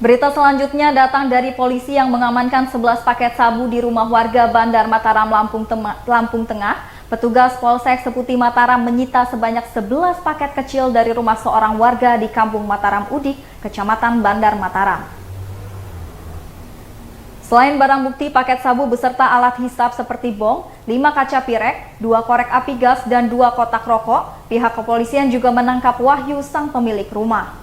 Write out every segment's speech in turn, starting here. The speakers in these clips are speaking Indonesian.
Berita selanjutnya datang dari polisi yang mengamankan 11 paket sabu di rumah warga Bandar Mataram, Lampung Tengah. Petugas Polsek Seputi Mataram menyita sebanyak 11 paket kecil dari rumah seorang warga di Kampung Mataram Udik, Kecamatan Bandar Mataram. Selain barang bukti paket sabu beserta alat hisap seperti bong, 5 kaca pirek, 2 korek api gas, dan 2 kotak rokok, pihak kepolisian juga menangkap Wahyu, sang pemilik rumah.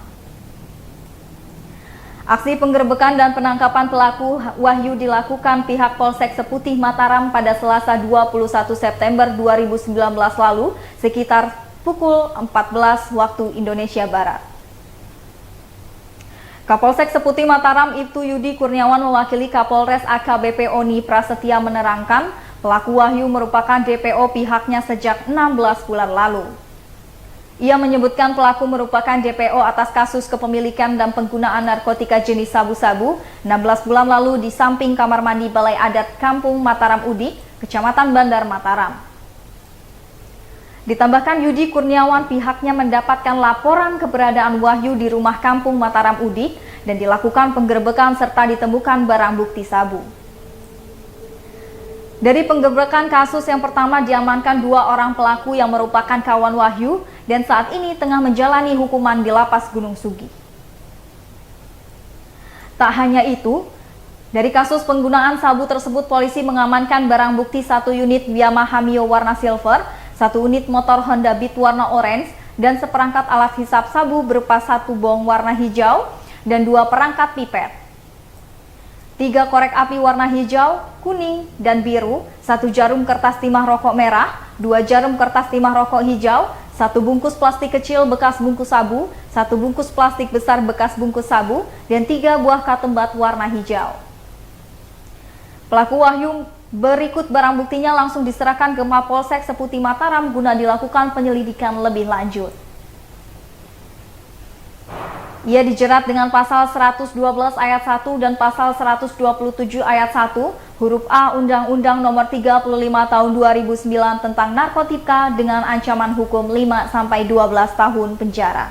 Aksi penggerbekan dan penangkapan pelaku Wahyu dilakukan pihak Polsek Seputi Mataram pada Selasa 21 September 2019 lalu sekitar pukul 14 waktu Indonesia Barat. Kapolsek Seputi Mataram Ibtu Yudi Kurniawan mewakili Kapolres AKBP Oni Prasetya menerangkan pelaku Wahyu merupakan DPO pihaknya sejak 16 bulan lalu. Ia menyebutkan pelaku merupakan DPO atas kasus kepemilikan dan penggunaan narkotika jenis sabu-sabu 16 bulan lalu di samping kamar mandi Balai Adat Kampung Mataram Udik, Kecamatan Bandar Mataram. Ditambahkan Yudi Kurniawan pihaknya mendapatkan laporan keberadaan Wahyu di rumah Kampung Mataram Udik dan dilakukan penggerbekan serta ditemukan barang bukti sabu. Dari penggerbekan kasus yang pertama diamankan 2 orang pelaku yang merupakan kawan Wahyu dan saat ini tengah menjalani hukuman di Lapas Gunung Sugi. Tak hanya itu, dari kasus penggunaan sabu tersebut polisi mengamankan barang bukti 1 unit Yamaha Mio warna silver, 1 unit motor Honda Beat warna orange, dan seperangkat alat hisap sabu berupa 1 bong warna hijau dan 2 perangkat pipet. 3 korek api warna hijau, kuning, dan biru, 1 jarum kertas timah rokok merah, 2 jarum kertas timah rokok hijau, 1 bungkus plastik kecil bekas bungkus sabu, 1 bungkus plastik besar bekas bungkus sabu, dan 3 buah katembat warna hijau. Pelaku Wahyu berikut barang buktinya langsung diserahkan ke Mapolsek Seputi Mataram guna dilakukan penyelidikan lebih lanjut. Ia dijerat dengan pasal 112 ayat 1 dan pasal 127 ayat 1 huruf A Undang-Undang Nomor 35 Tahun 2009 tentang narkotika dengan ancaman hukum 5 sampai 12 tahun penjara.